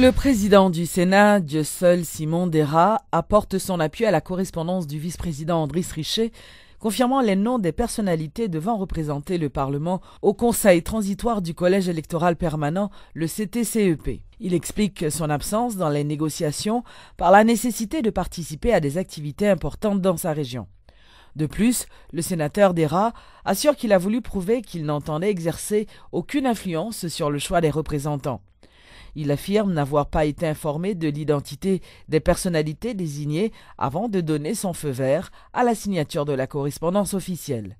Le président du Sénat, Dieu seul Simon Dera, apporte son appui à la correspondance du vice-président Andriss Richet, confirmant les noms des personnalités devant représenter le Parlement au Conseil transitoire du Collège électoral permanent, le CTCEP. Il explique son absence dans les négociations par la nécessité de participer à des activités importantes dans sa région. De plus, le sénateur Dera assure qu'il a voulu prouver qu'il n'entendait exercer aucune influence sur le choix des représentants. Il affirme n'avoir pas été informé de l'identité des personnalités désignées avant de donner son feu vert à la signature de la correspondance officielle.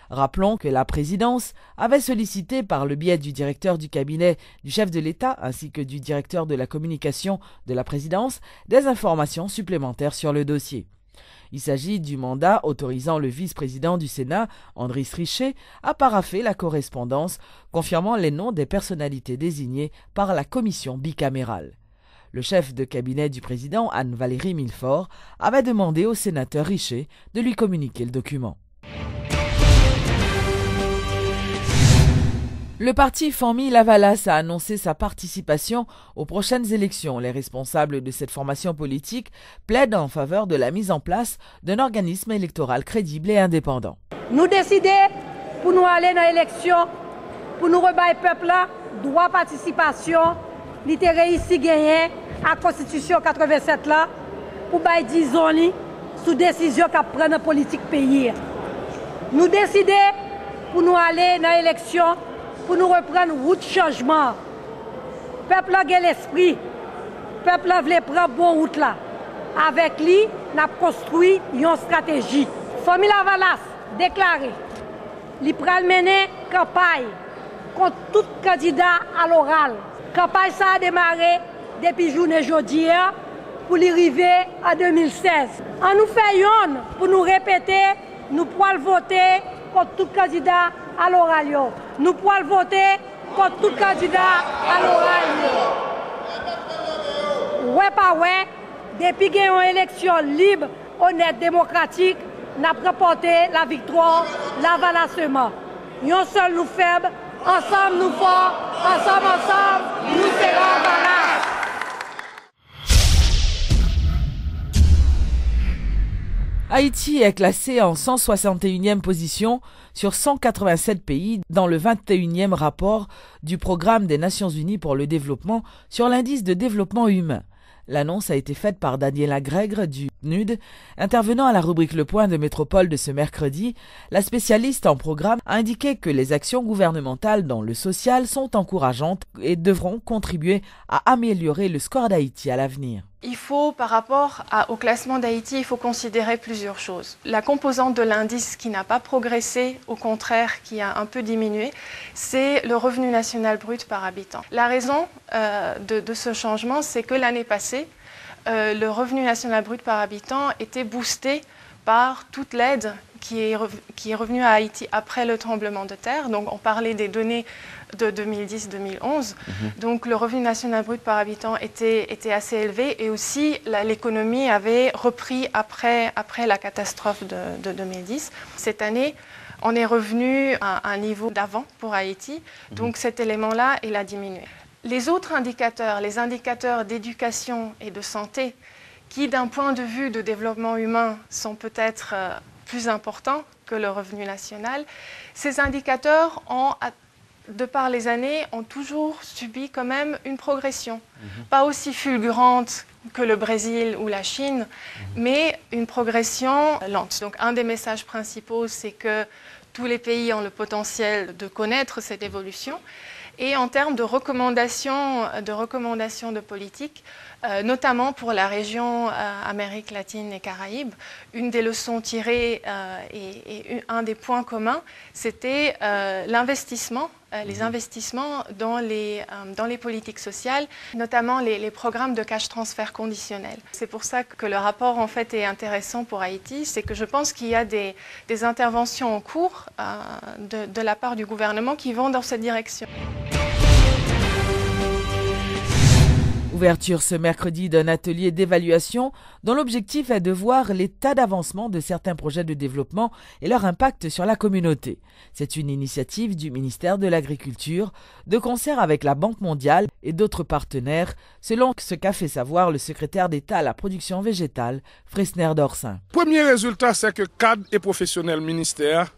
Rappelons que la présidence avait sollicité par le biais du directeur du cabinet du chef de l'État ainsi que du directeur de la communication de la présidence des informations supplémentaires sur le dossier. Il s'agit du mandat autorisant le vice-président du Sénat, Andriss Richet, à parapher la correspondance, confirmant les noms des personnalités désignées par la commission bicamérale. Le chef de cabinet du président, Anne-Valérie Milfort, avait demandé au sénateur Richet de lui communiquer le document. Le parti Famille-Lavalas a annoncé sa participation aux prochaines élections. Les responsables de cette formation politique plaident en faveur de la mise en place d'un organisme électoral crédible et indépendant. Nous décidons pour nous aller dans l'élection, pour nous rebattre le peuple là, droit de participation, littéraire ici gagné à la Constitution 87 là, pour bailler 10 ans sous décision qu'a pris dans la politique pays. Nous décidons pour nous aller dans l'élection, pour nous reprendre route de changement. Le peuple a l'esprit. Le peuple a voulu prendre bonne route là. Avec lui, nous avons construit une stratégie. Famille Lavalas déclaré, il va mener campagne contre tout candidat à l'oral. La campagne ça a démarré depuis journée jeudi pour l'arrivée en 2016. En nous faisant pour nous répéter, nous pourrons voter contre tout candidat à l'oral. Nous pourrons voter contre tout candidat à l'oral. Ouais, pas ouais. Depuis qu'il y a une élection libre, honnête, démocratique, nous avons remporté la victoire, l'avalassement. Nous seuls nous faibles, ensemble nous forts, ensemble, nous serons valables. Haïti est classé en 161e position sur 187 pays dans le 21e rapport du Programme des Nations Unies pour le développement sur l'indice de développement humain. L'annonce a été faite par Daniela Gregre du PNUD, intervenant à la rubrique Le Point de Métropole de ce mercredi. La spécialiste en programme a indiqué que les actions gouvernementales dans le social sont encourageantes et devront contribuer à améliorer le score d'Haïti à l'avenir. Il faut, par rapport au classement d'Haïti, il faut considérer plusieurs choses. La composante de l'indice qui n'a pas progressé, au contraire, qui a un peu diminué, c'est le revenu national brut par habitant. La raison de ce changement, c'est que l'année passée, le revenu national brut par habitant était boosté par toute l'aide qui est revenue à Haïti après le tremblement de terre. Donc on parlait des données de 2010-2011. Donc le revenu national brut par habitant était assez élevé et aussi l'économie avait repris après la catastrophe de 2010. Cette année, on est revenu à un niveau d'avant pour Haïti. Donc cet élément-là, il a diminué. Les autres indicateurs, les indicateurs d'éducation et de santé, qui d'un point de vue de développement humain sont peut-être plus importants que le revenu national, ces indicateurs de par les années, ont toujours subi quand même une progression. Pas aussi fulgurante que le Brésil ou la Chine, mais une progression lente. Donc un des messages principaux, c'est que tous les pays ont le potentiel de connaître cette évolution. Et en termes de recommandations de politique, notamment pour la région Amérique latine et Caraïbes, une des leçons tirées et un des points communs, c'était l'investissement, les investissements dans les politiques sociales, notamment les programmes de cash transfert conditionnel. C'est pour ça que le rapport en fait est intéressant pour Haïti, c'est que je pense qu'il y a des interventions en cours de la part du gouvernement qui vont dans cette direction. Ouverture ce mercredi d'un atelier d'évaluation dont l'objectif est de voir l'état d'avancement de certains projets de développement et leur impact sur la communauté. C'est une initiative du ministère de l'Agriculture, de concert avec la Banque mondiale et d'autres partenaires, selon ce qu'a fait savoir le secrétaire d'État à la production végétale, Fresner Dorsin. Premier résultat, c'est que cadres et professionnels ministère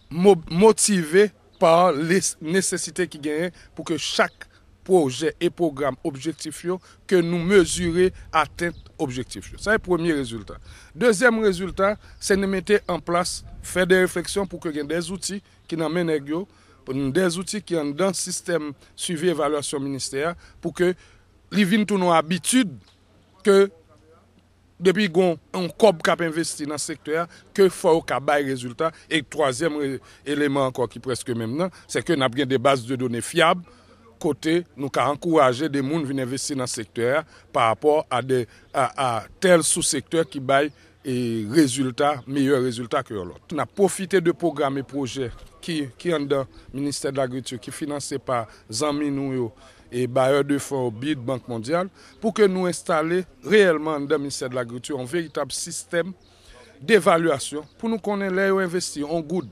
motivés par les nécessités qui gagnent pour que chaque projet et programme objectif que nous mesurer atteinte objectif. C'est le premier résultat. Deuxième résultat, c'est de mettre en place, faire des réflexions pour que y ait des outils qui nous amènent des outils qui sont dans le système suivi évaluation ministère pour que les vignes tout nos habitudes que depuis qu'on cob cap investi dans le secteur que faut qu'il y ait des résultats. Et troisième élément encore qui presque maintenant, c'est que nous avons des bases de données fiables. Côté, nous avons encouragé des gens à venir investir dans le secteur par rapport à tel sous-secteur qui baille et meilleurs résultats que l'autre. On a profité de programmes et projets qui sont dans le ministère de l'Agriculture, qui sont financés par Zanminou et bailleurs de fonds BID, Banque mondiale, pour que nous installions réellement dans le ministère de l'Agriculture un véritable système d'évaluation pour nous connaître les investir en good.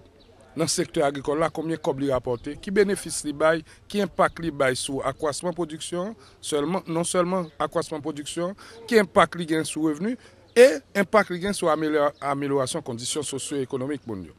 Dans le secteur agricole, là, combien de rapporté, qui bénéficie les bails, qui impacte les bails sur accroissement de production, non seulement accroissement de production, qui impacte les gains sur revenus et impacte les gains sur amélioration des conditions socio-économiques mondiales.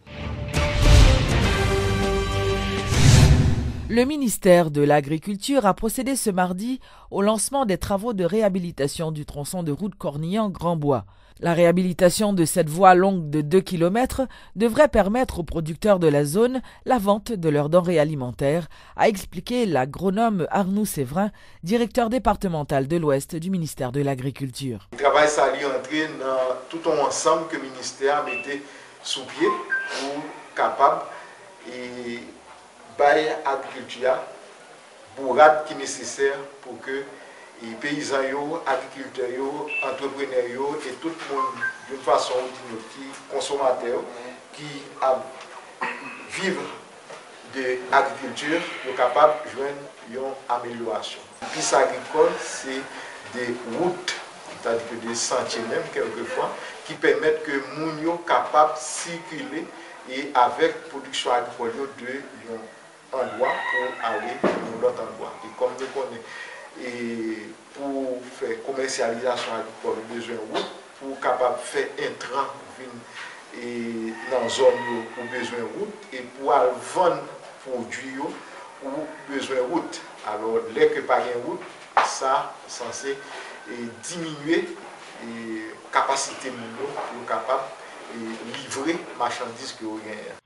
Le ministère de l'Agriculture a procédé ce mardi au lancement des travaux de réhabilitation du tronçon de route Cornillan-Grandbois. La réhabilitation de cette voie longue de 2 km devrait permettre aux producteurs de la zone la vente de leurs denrées alimentaires, a expliqué l'agronome Arnoux Séverin, directeur départemental de l'Ouest du ministère de l'Agriculture. Le travail ça allait entrer dans tout un ensemble que le ministère mettait sous pied pour capable et bailler l'agriculture bourrade qui est nécessaire pour que les paysans, agriculteurs, entrepreneurs et tout le monde d'une façon ou d'une autre, consommateurs qui vivent de l'agriculture, sont capables de joindre une amélioration. La piste agricole, c'est des routes, c'est-à-dire des sentiers même quelquefois, qui permettent que les gens soient capables de circuler et avec production agricole de endroit pour aller dans l'autre endroit. Et comme nous connaissons, et pour faire commercialisation agricole, besoin de route, pour capable de faire intrant et dans la zone où besoin de route et pour vendre produits où besoin de route. Alors, dès que pas de route, ça est censé diminuer la capacité de nous pour capable de livrer les marchandises que vous avez.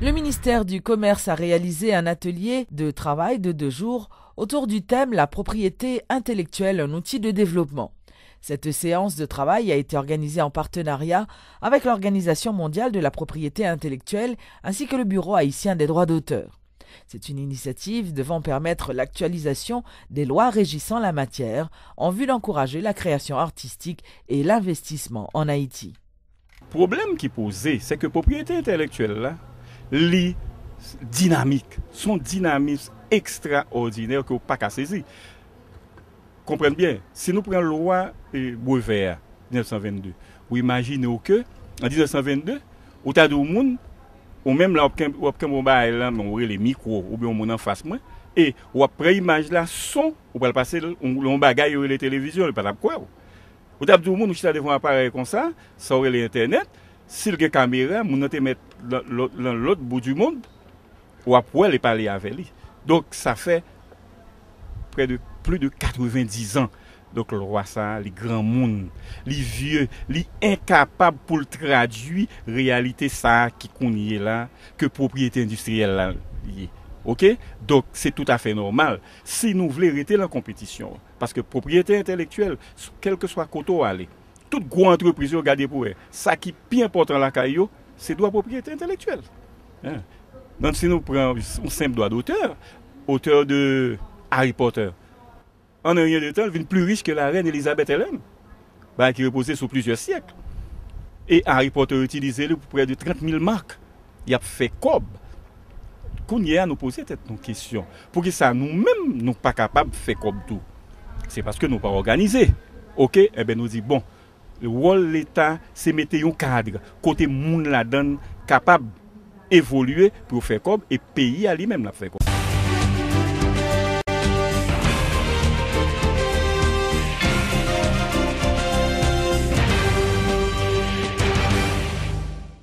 Le ministère du Commerce a réalisé un atelier de travail de 2 jours autour du thème « La propriété intellectuelle, un outil de développement ». Cette séance de travail a été organisée en partenariat avec l'Organisation mondiale de la propriété intellectuelle ainsi que le Bureau haïtien des droits d'auteur. C'est une initiative devant permettre l'actualisation des lois régissant la matière en vue d'encourager la création artistique et l'investissement en Haïti. Le problème qui est posé, c'est que la propriété intellectuelle, là, li dynamique, son dynamisme extraordinaire que vous n'avez pas qu'à saisir. Comprenez bien, si nous prenons la loi brevet 1922, vous imaginez que en 1922, au tas de monde, ou même là, on a les micros, ou bien on en face moi, et ou après image là, son, ou va passer, on bagaille les télévisions, pas quoi. Au tas de monde, nous devant un appareil comme ça aurait l'internet. Si le caméra, nous te mettre dans l'autre bout du monde, ou après les parler avec lui. Donc ça fait plus de 90 ans. Donc le roi ça, les grands monde, les vieux, les incapables pour le traduire réalité ça qui connaît là que propriété industrielle là. OK? Donc c'est tout à fait normal si nous voulons arrêter la compétition parce que propriété intellectuelle quel que soit côté aller toute grande entreprise regardez pour elle. Ça qui est plus important la caillou, c'est droit propriété intellectuelle. Hein? Donc si nous prenons un simple droit d'auteur, auteur de Harry Potter, en un rien de temps, elle devient plus riche que la reine Elisabeth elle-même, qui reposait sur plusieurs siècles. Et Harry Potter utilisé pour près de 30 000 marques. Il a fait cob. qu'on y a nous poser nos questions. Pour que ça nous-mêmes, nous pas capables de faire comme tout. C'est parce que nous pas organisés. OK? Eh bien, nous dit bon, le rôle de l'État, c'est mettre un cadre, côté monde la donne capable d'évoluer pour faire comme et pays à lui-même la faire comme.